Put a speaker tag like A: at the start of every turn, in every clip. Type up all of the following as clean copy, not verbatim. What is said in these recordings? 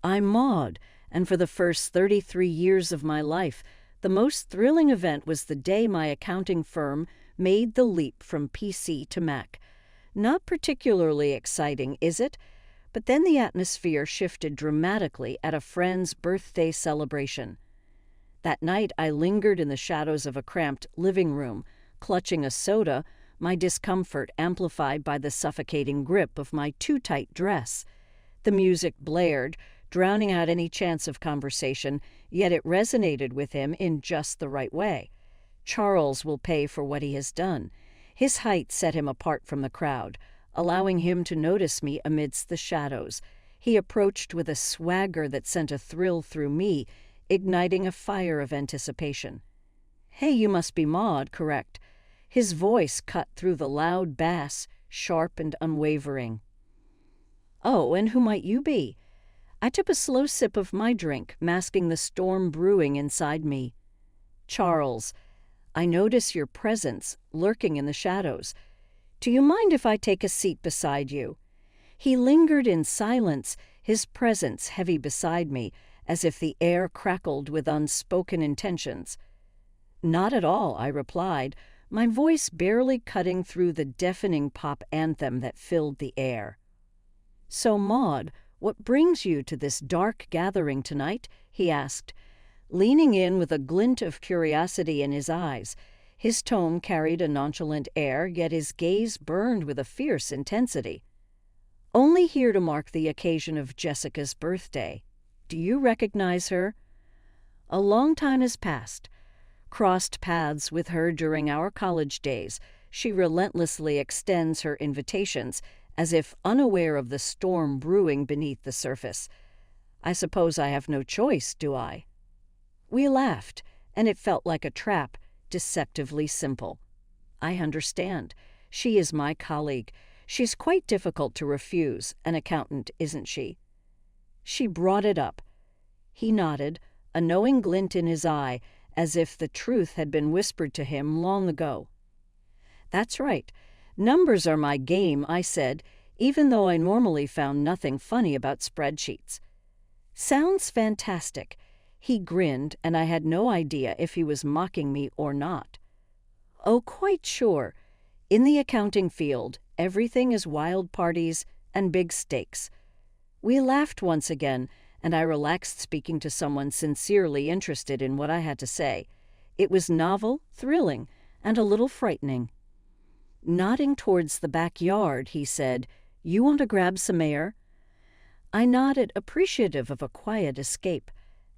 A: I'm Maud, and for the first 33 years of my life, the most thrilling event was the day my accounting firm made the leap from PC to Mac. Not particularly exciting, is it? But then the atmosphere shifted dramatically at a friend's birthday celebration. That night I lingered in the shadows of a cramped living room, clutching a soda, my discomfort amplified by the suffocating grip of my too-tight dress. The music blared, drowning out any chance of conversation, yet it resonated with him in just the right way. Charles will pay for what he has done. His height set him apart from the crowd, allowing him to notice me amidst the shadows. He approached with a swagger that sent a thrill through me, igniting a fire of anticipation. "Hey, you must be Maud, correct?" His voice cut through the loud bass, sharp and unwavering. "Oh, and who might you be?" I took a slow sip of my drink, masking the storm brewing inside me. "Charles, I notice your presence lurking in the shadows. Do you mind if I take a seat beside you?" He lingered in silence, his presence heavy beside me, as if the air crackled with unspoken intentions. "Not at all," I replied, my voice barely cutting through the deafening pop anthem that filled the air. "So, Maud, what brings you to this dark gathering tonight?" he asked, leaning in with a glint of curiosity in his eyes. His tone carried a nonchalant air, yet his gaze burned with a fierce intensity. "Only here to mark the occasion of Jessica's birthday. Do you recognize her?" "A long time has passed. Crossed paths with her during our college days. She relentlessly extends her invitations, as if unaware of the storm brewing beneath the surface. I suppose I have no choice, do I?" We laughed, and it felt like a trap, deceptively simple. "I understand. She is my colleague. She's quite difficult to refuse, an accountant, isn't she?" She brought it up. He nodded, a knowing glint in his eye, as if the truth had been whispered to him long ago. "That's right. Numbers are my game," I said, even though I normally found nothing funny about spreadsheets. "Sounds fantastic." He grinned, and I had no idea if he was mocking me or not. "Oh, quite sure. In the accounting field, everything is wild parties and big stakes." We laughed once again, and I relaxed, speaking to someone sincerely interested in what I had to say. It was novel, thrilling, and a little frightening. Nodding towards the backyard, he said, "You want to grab some air?" I nodded, appreciative of a quiet escape.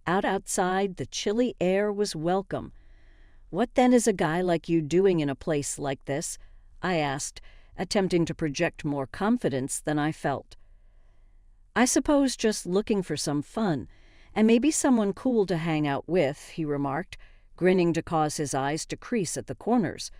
A: Outside, the chilly air was welcome. "What then is a guy like you doing in a place like this?" I asked, attempting to project more confidence than I felt. "I suppose just looking for some fun, and maybe someone cool to hang out with," he remarked, grinning to cause his eyes to crease at the corners.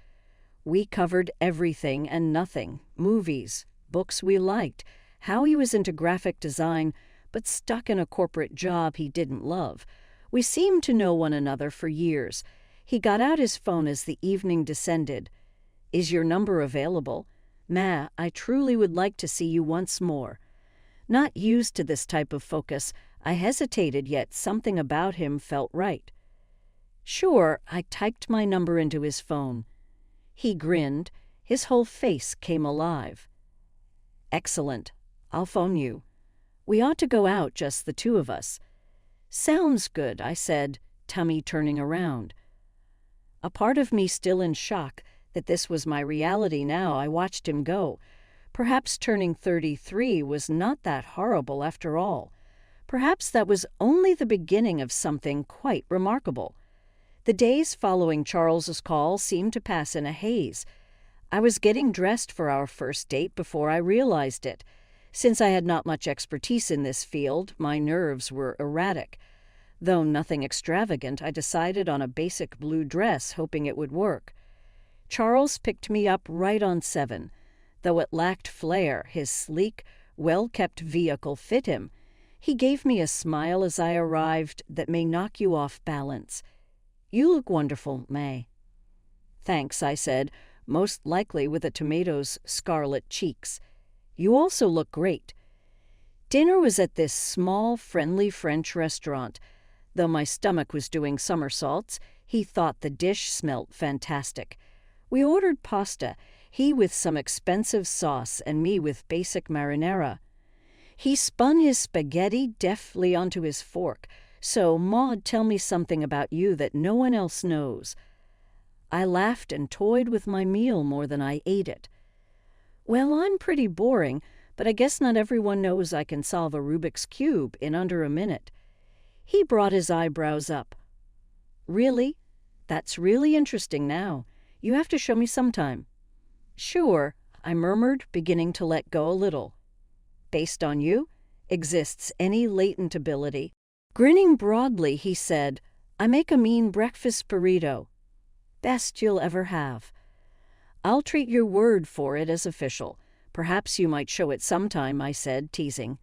A: We covered everything and nothing, movies, books we liked, how he was into graphic design, but stuck in a corporate job he didn't love. We seemed to know one another for years. He got out his phone as the evening descended. "Is your number available? Ma, I truly would like to see you once more." Not used to this type of focus, I hesitated, yet something about him felt right. "Sure," I typed my number into his phone. He grinned. His whole face came alive. "Excellent. I'll phone you. We ought to go out, just the two of us." "Sounds good," I said, tummy turning around. A part of me still in shock that this was my reality now, I watched him go. Perhaps turning 33 was not that horrible after all. Perhaps that was only the beginning of something quite remarkable. The days following Charles's call seemed to pass in a haze. I was getting dressed for our first date before I realized it. Since I had not much expertise in this field, my nerves were erratic. Though nothing extravagant, I decided on a basic blue dress, hoping it would work. Charles picked me up right on 7. Though it lacked flair, his sleek, well-kept vehicle fit him. He gave me a smile as I arrived that may knock you off balance. "You look wonderful, May." "Thanks," I said, most likely with a tomato's scarlet cheeks. "You also look great." Dinner was at this small, friendly French restaurant. Though my stomach was doing somersaults, he thought the dish smelt fantastic. We ordered pasta, he with some expensive sauce and me with basic marinara. He spun his spaghetti deftly onto his fork. "So, Maud, tell me something about you that no one else knows." I laughed and toyed with my meal more than I ate it. "Well, I'm pretty boring, but I guess not everyone knows I can solve a Rubik's Cube in under a minute." He brought his eyebrows up. "Really? That's really interesting now. You have to show me sometime." "Sure," I murmured, beginning to let go a little. "Based on you? Exists any latent ability?" Grinning broadly, he said, "I make a mean breakfast burrito. Best you'll ever have. I'll treat your word for it as official. Perhaps you might show it sometime," I said, teasing.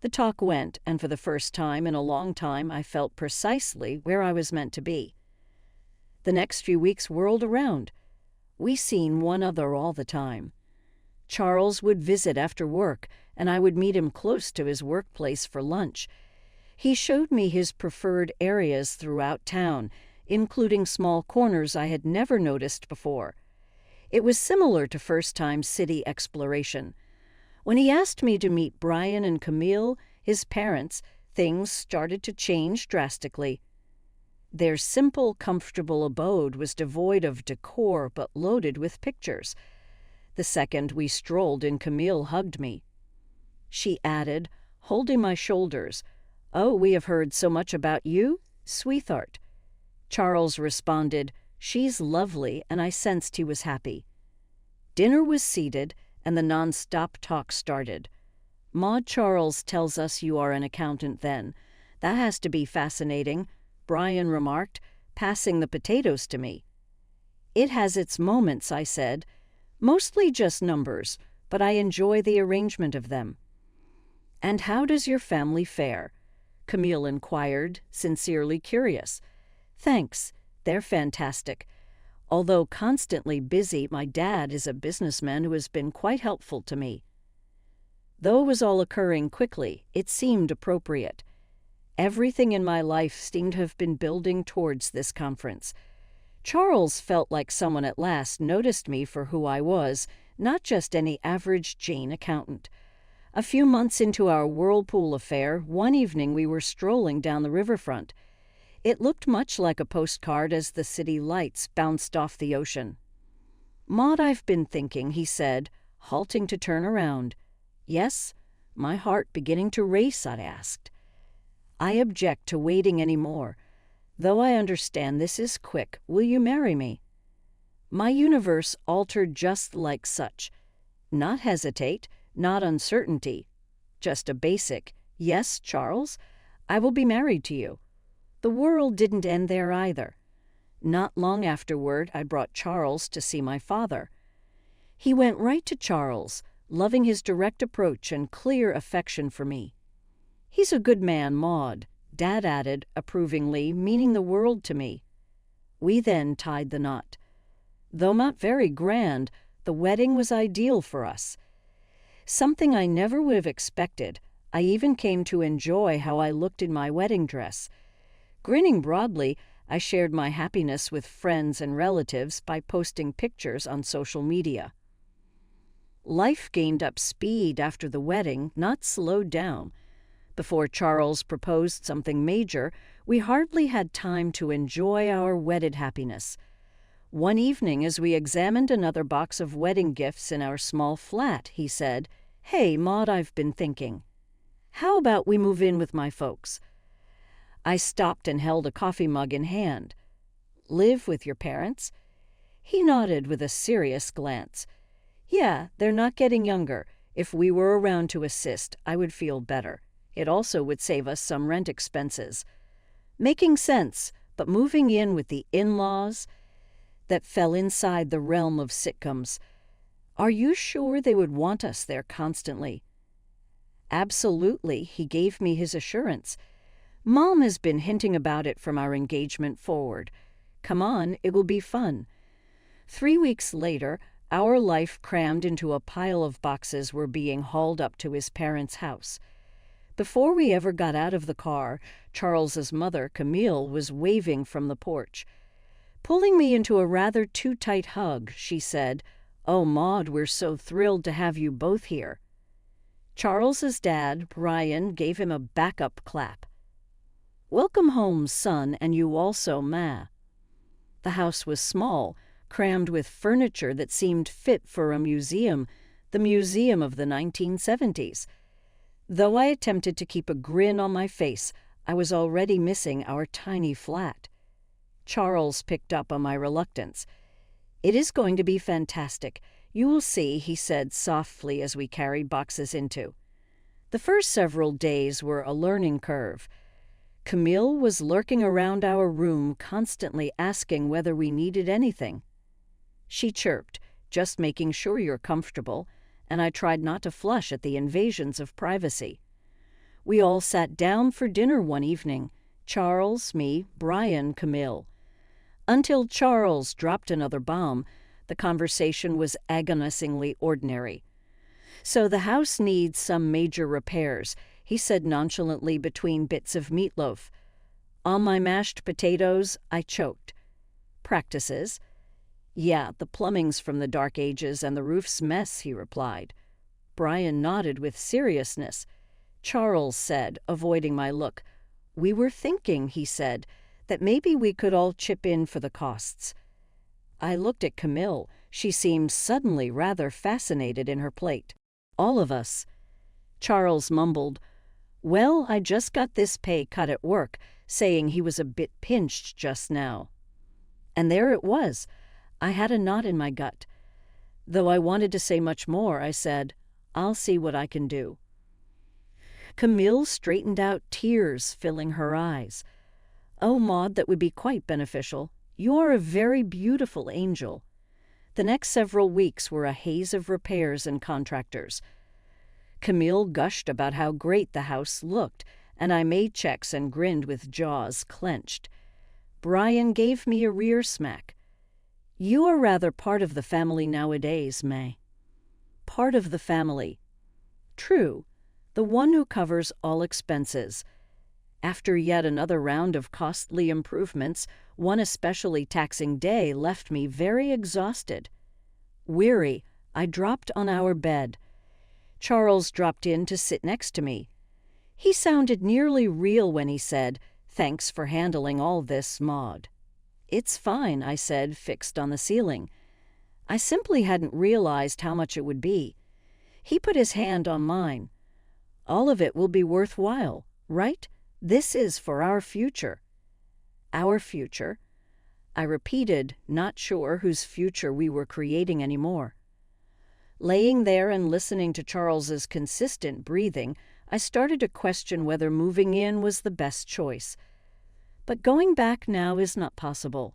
A: The talk went, and for the first time in a long time I felt precisely where I was meant to be. The next few weeks whirled around. We seen one other all the time. Charles would visit after work, and I would meet him close to his workplace for lunch. He showed me his preferred areas throughout town, including small corners I had never noticed before. It was similar to first-time city exploration. When he asked me to meet Brian and Camille, his parents, things started to change drastically. Their simple, comfortable abode was devoid of decor but loaded with pictures. The second we strolled in, Camille hugged me. She added, holding my shoulders, "Oh, we have heard so much about you, sweetheart." Charles responded, "She's lovely," and I sensed he was happy. Dinner was seated, and the non-stop talk started. "Maud, Charles tells us you are an accountant then. That has to be fascinating," Brian remarked, passing the potatoes to me. "It has its moments," I said. "Mostly just numbers, but I enjoy the arrangement of them." "And how does your family fare?" Camille inquired, sincerely curious. "Thanks, they're fantastic. Although constantly busy, my dad is a businessman who has been quite helpful to me." Though it was all occurring quickly, it seemed appropriate. Everything in my life seemed to have been building towards this conference. Charles felt like someone at last noticed me for who I was, not just any average Jane accountant. A few months into our whirlpool affair, one evening we were strolling down the riverfront. It looked much like a postcard as the city lights bounced off the ocean. "Maud, I've been thinking," he said, halting to turn around. "Yes?" My heart beginning to race, I asked. "I object to waiting any more. Though I understand this is quick, will you marry me?" My universe altered just like such. Not hesitate, not uncertainty. Just a basic, "Yes, Charles, I will be married to you." The world didn't end there either. Not long afterward, I brought Charles to see my father. He went right to Charles, loving his direct approach and clear affection for me. "He's a good man, Maud," Dad added, approvingly, meaning the world to me. We then tied the knot. Though not very grand, the wedding was ideal for us. Something I never would have expected. I even came to enjoy how I looked in my wedding dress. Grinning broadly, I shared my happiness with friends and relatives by posting pictures on social media. Life gained up speed after the wedding, not slowed down. Before Charles proposed something major, we hardly had time to enjoy our wedded happiness. One evening, as we examined another box of wedding gifts in our small flat, he said, "Hey, Maud, I've been thinking. How about we move in with my folks?" I stopped and held a coffee mug in hand. "Live with your parents?" He nodded with a serious glance. "Yeah, they're not getting younger. If we were around to assist, I would feel better. It also would save us some rent expenses." Making sense, but moving in with the in-laws, that fell inside the realm of sitcoms. "Are you sure they would want us there constantly?" "Absolutely," he gave me his assurance. "Mom has been hinting about it from our engagement forward. Come on, it will be fun." 3 weeks later, our life crammed into a pile of boxes were being hauled up to his parents' house. Before we ever got out of the car, Charles's mother, Camille, was waving from the porch. Pulling me into a rather too tight hug, she said, "Oh, Maude, we're so thrilled to have you both here." Charles's dad, Brian, gave him a backup clap. "Welcome home, son, and you also, Ma." The house was small, crammed with furniture that seemed fit for a museum, the museum of the 1970s. Though I attempted to keep a grin on my face, I was already missing our tiny flat. Charles picked up on my reluctance. "It is going to be fantastic. You will see," he said softly as we carried boxes into. The first several days were a learning curve. Camille was lurking around our room, constantly asking whether we needed anything. She chirped, "Just making sure you're comfortable," and I tried not to flush at the invasions of privacy. We all sat down for dinner one evening, Charles, me, Brian, Camille. Until Charles dropped another bomb, the conversation was agonizingly ordinary. "So the house needs some major repairs," he said nonchalantly between bits of meatloaf. On my mashed potatoes, I choked. "Practices?" "Yeah, the plumbing's from the Dark Ages and the roof's mess," he replied. Brian nodded with seriousness. Charles said, avoiding my look, "We were thinking," he said, "that maybe we could all chip in for the costs." I looked at Camille. She seemed suddenly rather fascinated in her plate. "All of us." Charles mumbled, "Well, I just got this pay cut at work, saying he was a bit pinched just now." And there it was. I had a knot in my gut. Though I wanted to say much more, I said, "I'll see what I can do." Camille straightened out, tears filling her eyes. "Oh, Maude, that would be quite beneficial. You are a very beautiful angel." The next several weeks were a haze of repairs and contractors. Camille gushed about how great the house looked, and I made checks and grinned with jaws clenched. Brian gave me a rear smack. "You are rather part of the family nowadays, May." Part of the family. True, the one who covers all expenses. After yet another round of costly improvements, one especially taxing day left me very exhausted. Weary, I dropped on our bed. Charles dropped in to sit next to me. He sounded nearly real when he said, "Thanks for handling all this, Maude." "It's fine," I said, fixed on the ceiling. I simply hadn't realized how much it would be. He put his hand on mine. "All of it will be worthwhile, right? This is for our future." Our future? I repeated, not sure whose future we were creating anymore. Laying there and listening to Charles's consistent breathing, I started to question whether moving in was the best choice. But going back now is not possible.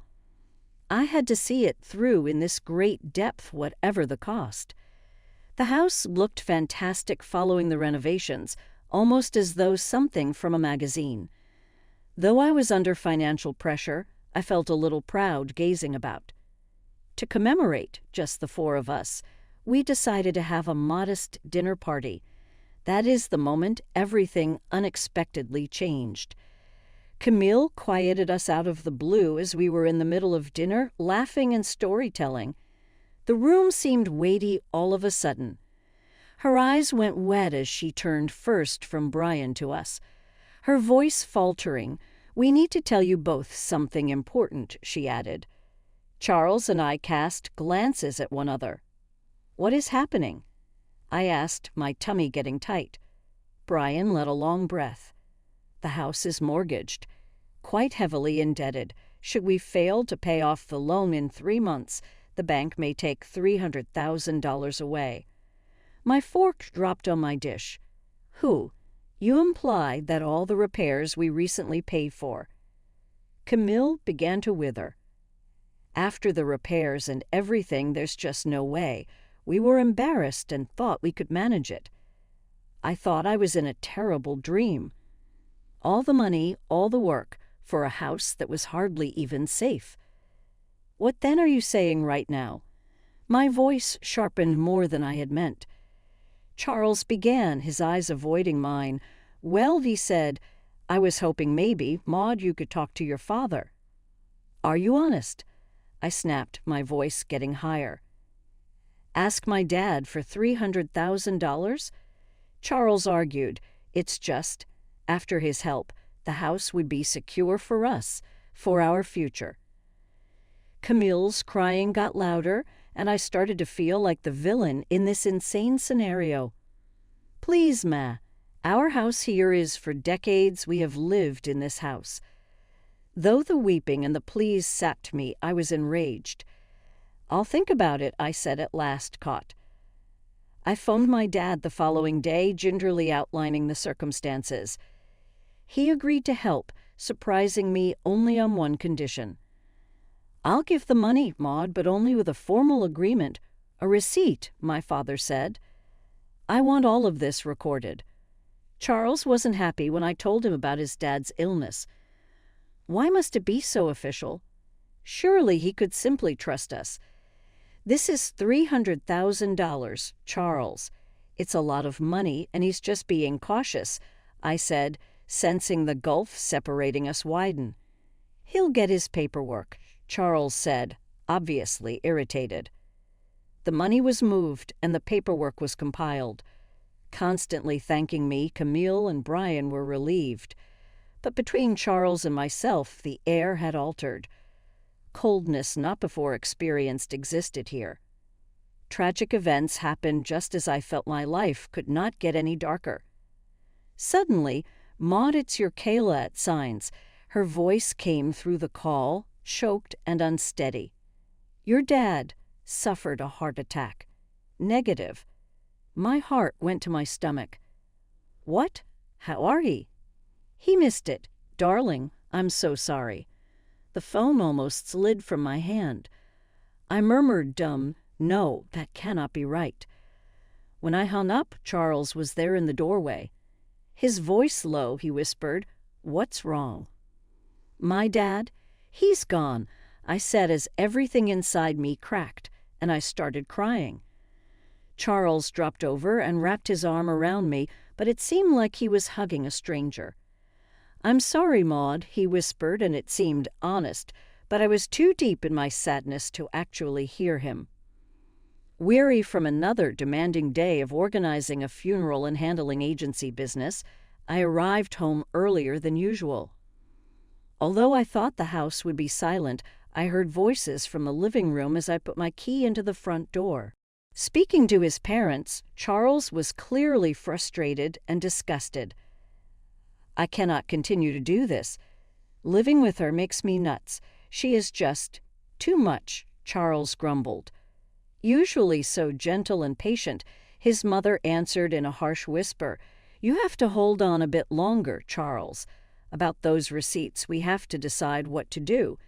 A: I had to see it through in this great depth, whatever the cost. The house looked fantastic following the renovations, almost as though something from a magazine. Though I was under financial pressure, I felt a little proud gazing about. To commemorate, just the four of us, we decided to have a modest dinner party. That is the moment everything unexpectedly changed. Camille quieted us out of the blue as we were in the middle of dinner, laughing and storytelling. The room seemed weighty all of a sudden. Her eyes went wet as she turned first from Brian to us. Her voice faltering, "We need to tell you both something important," she added. Charles and I cast glances at one another. "What is happening?" I asked, my tummy getting tight. Brian let a long breath. "The house is mortgaged, quite heavily indebted. Should we fail to pay off the loan in 3 months, the bank may take $300,000 away." My fork dropped on my dish. "Who? You imply that all the repairs we recently paid for." Camille began to wither. "After the repairs and everything, there's just no way. We were embarrassed and thought we could manage it." I thought I was in a terrible dream. All the money, all the work, for a house that was hardly even safe. "What then are you saying right now?" My voice sharpened more than I had meant. Charles began, his eyes avoiding mine. "Well," he said, "I was hoping maybe, Maud, you could talk to your father." "Are you honest?" I snapped, my voice getting higher. "Ask my dad for $300,000? Charles argued. It's just, after his help, the house would be secure for us, for our future. Camille's crying got louder, and I started to feel like the villain in this insane scenario. "Please, Ma, our house here is for decades we have lived in this house." Though the weeping and the pleas sapped me, I was enraged. "I'll think about it," I said at last, caught. I phoned my dad the following day, gingerly outlining the circumstances. He agreed to help, surprising me only on one condition. "I'll give the money, Maud, but only with a formal agreement, a receipt," my father said. "I want all of this recorded." Charles wasn't happy when I told him about his dad's illness. Why must it be so official? Surely he could simply trust us. "This is $300,000, Charles. It's a lot of money, and he's just being cautious," I said, sensing the gulf separating us widen. "He'll get his paperwork," Charles said, obviously irritated. The money was moved, and the paperwork was compiled. Constantly thanking me, Camille and Brian were relieved. But between Charles and myself, the air had altered. Coldness not before experienced existed here. Tragic events happened just as I felt my life could not get any darker. Suddenly, "Maud, it's your Kayla" at signs. Her voice came through the call, choked and unsteady. "Your dad suffered a heart attack. Negative." My heart went to my stomach. "What? How are he?" "He missed it. Darling, I'm so sorry." The phone almost slid from my hand. I murmured dumb, "No, that cannot be right." When I hung up, Charles was there in the doorway. His voice low, he whispered, "What's wrong?" "My dad? He's gone," I said as everything inside me cracked, and I started crying. Charles dropped over and wrapped his arm around me, but it seemed like he was hugging a stranger. "I'm sorry, Maud," he whispered, and it seemed honest, but I was too deep in my sadness to actually hear him. Weary from another demanding day of organizing a funeral and handling agency business, I arrived home earlier than usual. Although I thought the house would be silent, I heard voices from the living room as I put my key into the front door. Speaking to his parents, Charles was clearly frustrated and disgusted. "I cannot continue to do this. Living with her makes me nuts. She is just too much," Charles grumbled. Usually so gentle and patient, his mother answered in a harsh whisper, "You have to hold on a bit longer, Charles. About those receipts, we have to decide what to do.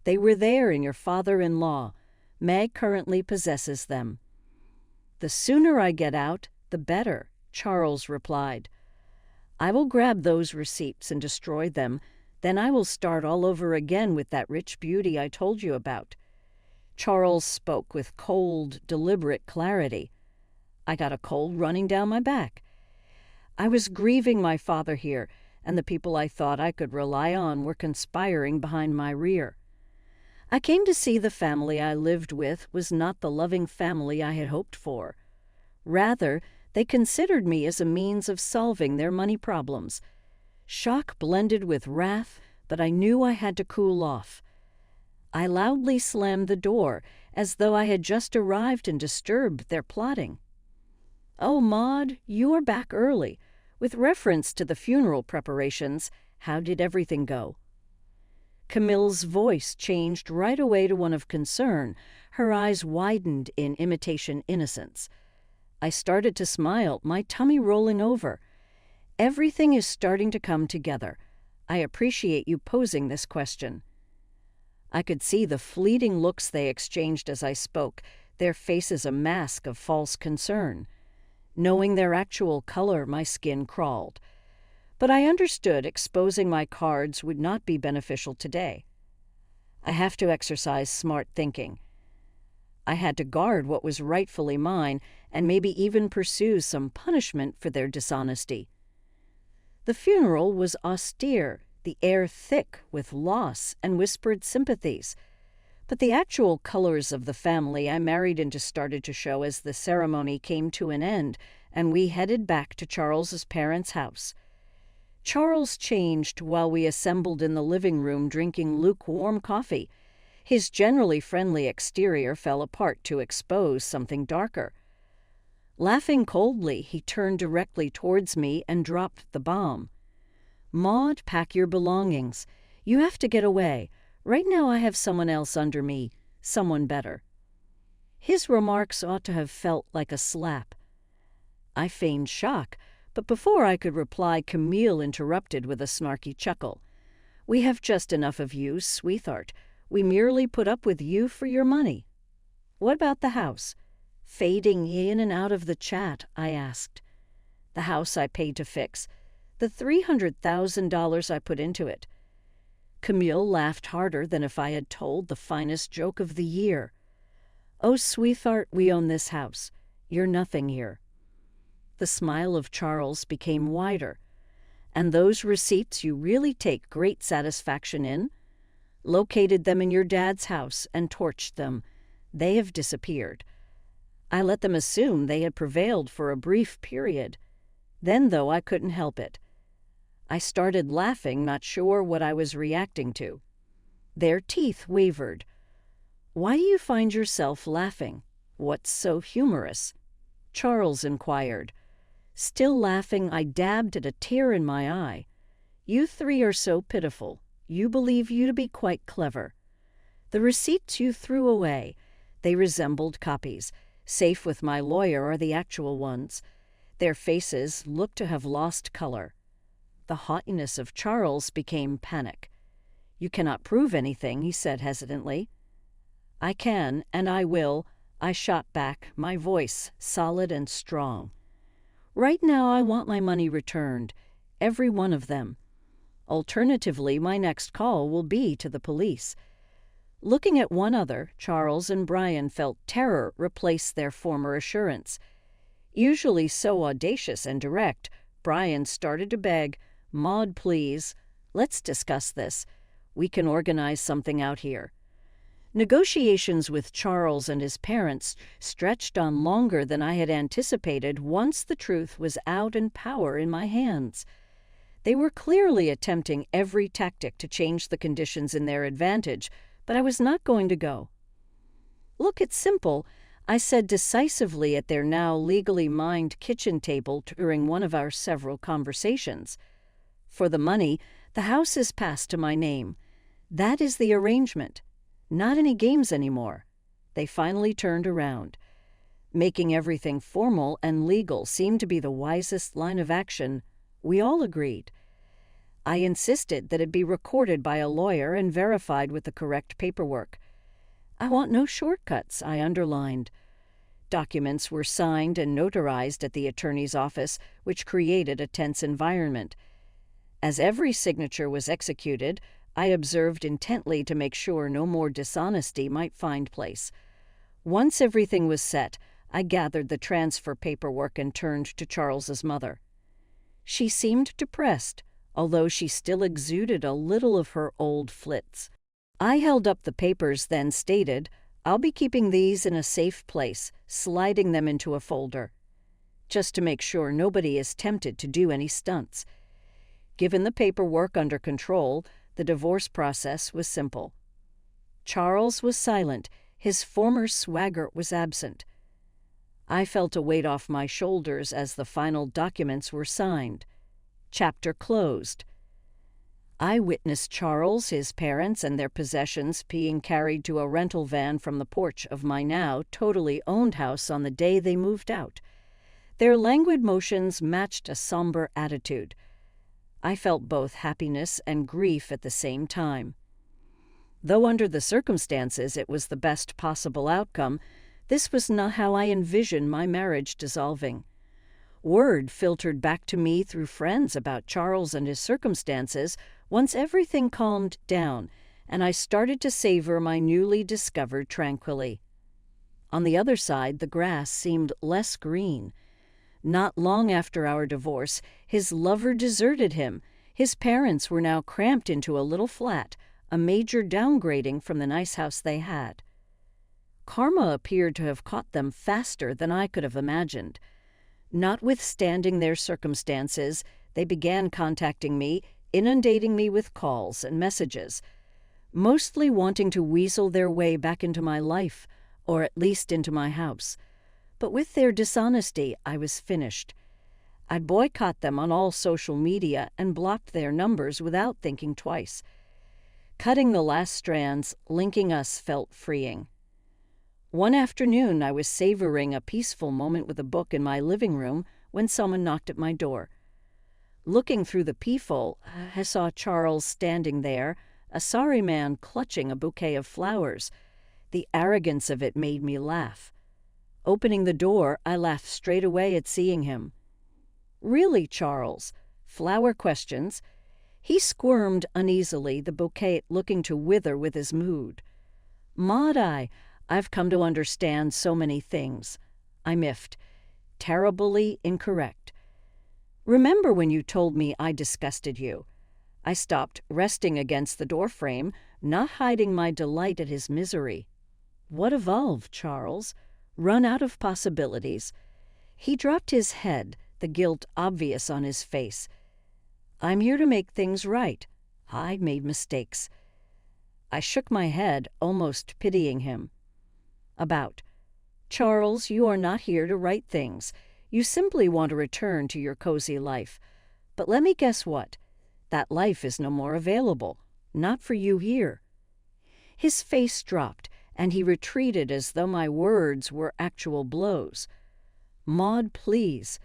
A: They were there in your father-in-law. Meg currently possesses them." "The sooner I get out, the better," Charles replied. "I will grab those receipts and destroy them. Then I will start all over again with that rich beauty I told you about." Charles spoke with cold, deliberate clarity. I got a cold running down my back. I was grieving my father here, and the people I thought I could rely on were conspiring behind my rear. I came to see the family I lived with was not the loving family I had hoped for. Rather, they considered me as a means of solving their money problems. Shock blended with wrath, but I knew I had to cool off. I loudly slammed the door, as though I had just arrived and disturbed their plotting. "Oh, Maud, you are back early. With reference to the funeral preparations, how did everything go?" Camille's voice changed right away to one of concern. Her eyes widened in imitation innocence. I started to smile, my tummy rolling over. "Everything is starting to come together. I appreciate you posing this question." I could see the fleeting looks they exchanged as I spoke, their faces a mask of false concern. Knowing their actual color, my skin crawled. But I understood exposing my cards would not be beneficial today. I have to exercise smart thinking. I had to guard what was rightfully mine and maybe even pursue some punishment for their dishonesty. The funeral was austere, the air thick with loss and whispered sympathies. But the actual colors of the family I married into started to show as the ceremony came to an end and we headed back to Charles's parents' house. Charles changed while we assembled in the living room drinking lukewarm coffee. His generally friendly exterior fell apart to expose something darker. Laughing coldly, he turned directly towards me and dropped the bomb. "Maud, pack your belongings. You have to get away. Right now I have someone else under me, someone better." His remarks ought to have felt like a slap. I feigned shock, but before I could reply, Camille interrupted with a snarky chuckle. "We have just enough of you, sweetheart. We merely put up with you for your money." "What about the house?" Fading in and out of the chat, I asked. "The house I paid to fix. The $300,000 I put into it." Camille laughed harder than if I had told the finest joke of the year. "Oh, sweetheart, we own this house. You're nothing here." The smile of Charles became wider. "And those receipts you really take great satisfaction in? Located them in your dad's house and torched them. They have disappeared. I let them assume they had prevailed for a brief period. Then, though, I couldn't help it. I started laughing, not sure what I was reacting to. Their teeth wavered. "Why do you find yourself laughing? What's so humorous?" Charles inquired. Still laughing, I dabbed at a tear in my eye. "You three are so pitiful. You believe you to be quite clever. The receipts you threw away, they resembled copies. Safe with my lawyer are the actual ones. Their faces looked to have lost color." The haughtiness of Charles became panic. "You cannot prove anything," he said hesitantly. "I can, and I will," I shot back, my voice solid and strong. "Right now I want my money returned, every one of them. Alternatively, my next call will be to the police." Looking at one other, Charles and Brian felt terror replace their former assurance. Usually so audacious and direct, Brian started to beg, "Maud, please, let's discuss this. We can organize something out here." Negotiations with Charles and his parents stretched on longer than I had anticipated once the truth was out and power in my hands. They were clearly attempting every tactic to change the conditions in their advantage, but I was not going to go. "Look, it's simple," I said decisively at their now legally mined kitchen table during one of our several conversations. "For the money, the house is passed to my name. That is the arrangement. Not any games anymore." They finally turned around. Making everything formal and legal seemed to be the wisest line of action. We all agreed. I insisted that it be recorded by a lawyer and verified with the correct paperwork. "I want no shortcuts," I underlined. Documents were signed and notarized at the attorney's office, which created a tense environment. As every signature was executed, I observed intently to make sure no more dishonesty might find place. Once everything was set, I gathered the transfer paperwork and turned to Charles's mother. She seemed depressed, although she still exuded a little of her old flits. I held up the papers, then stated, "I'll be keeping these in a safe place, sliding them into a folder, just to make sure nobody is tempted to do any stunts." Given the paperwork under control, the divorce process was simple. Charles was silent. His former swagger was absent. I felt a weight off my shoulders as the final documents were signed. Chapter closed. I witnessed Charles, his parents, and their possessions being carried to a rental van from the porch of my now totally owned house on the day they moved out. Their languid motions matched a somber attitude. I felt both happiness and grief at the same time. Though under the circumstances it was the best possible outcome, this was not how I envisioned my marriage dissolving. Word filtered back to me through friends about Charles and his circumstances once everything calmed down, and I started to savor my newly discovered tranquility. On the other side, the grass seemed less green. Not long after our divorce, his lover deserted him. His parents were now cramped into a little flat, a major downgrading from the nice house they had. Karma appeared to have caught them faster than I could have imagined. Notwithstanding their circumstances, they began contacting me, inundating me with calls and messages, mostly wanting to weasel their way back into my life, or at least into my house. But with their dishonesty, I was finished. I'd boycott them on all social media and blocked their numbers without thinking twice. Cutting the last strands, linking us felt freeing. One afternoon, I was savoring a peaceful moment with a book in my living room when someone knocked at my door. Looking through the peephole, I saw Charles standing there, a sorry man clutching a bouquet of flowers. The arrogance of it made me laugh. Opening the door, I laughed straight away at seeing him. "Really, Charles? Flower questions?" He squirmed uneasily, the bouquet looking to wither with his mood. "Maud, I've come to understand so many things," I miffed. Terribly incorrect. "Remember when you told me I disgusted you?" I stopped, resting against the doorframe, not hiding my delight at his misery. "What evolved, Charles? Run out of possibilities." He dropped his head, the guilt obvious on his face. "I'm here to make things right. I made mistakes." I shook my head, almost pitying him. "Charles, you are not here to right things. You simply want to return to your cozy life. But let me guess what? That life is no more available. Not for you here." His face dropped, and he retreated as though my words were actual blows. "Maud, please."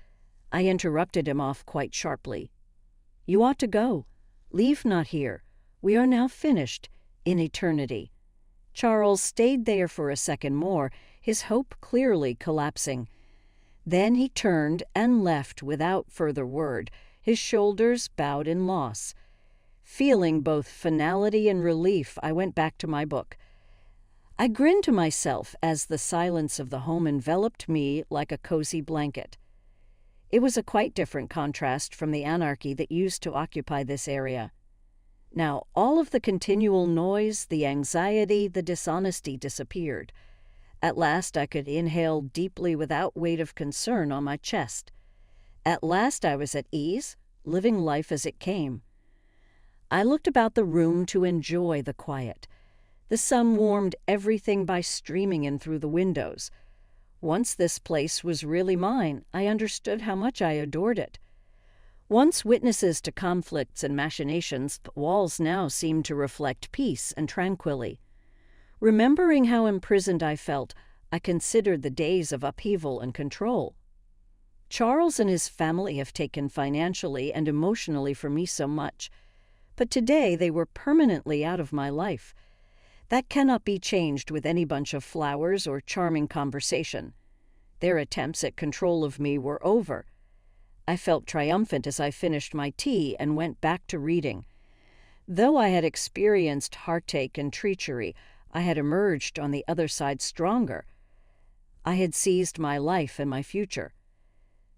A: I interrupted him off quite sharply. "You ought to go. Leave not here. We are now finished, in eternity." Charles stayed there for a second more, his hope clearly collapsing. Then he turned and left without further word, his shoulders bowed in loss. Feeling both finality and relief, I went back to my book. I grinned to myself as the silence of the home enveloped me like a cozy blanket. It was a quite different contrast from the anarchy that used to occupy this area. Now, all of the continual noise, the anxiety, the dishonesty disappeared. At last I could inhale deeply without weight of concern on my chest. At last I was at ease, living life as it came. I looked about the room to enjoy the quiet. The sun warmed everything by streaming in through the windows. Once this place was really mine, I understood how much I adored it. Once witnesses to conflicts and machinations, the walls now seemed to reflect peace and tranquility. Remembering how imprisoned I felt, I considered the days of upheaval and control. Charles and his family have taken financially and emotionally from me so much, but today they were permanently out of my life. That cannot be changed with any bunch of flowers or charming conversation. Their attempts at control of me were over. I felt triumphant as I finished my tea and went back to reading. Though I had experienced heartache and treachery, I had emerged on the other side stronger. I had seized my life and my future.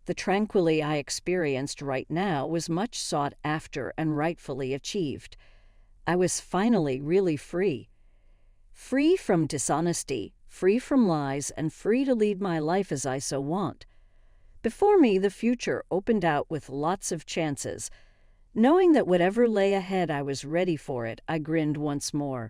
A: The tranquility I experienced right now was much sought after and rightfully achieved. I was finally really free. Free from dishonesty, free from lies, and free to lead my life as I so want. Before me, the future opened out with lots of chances. Knowing that whatever lay ahead, I was ready for it, I grinned once more.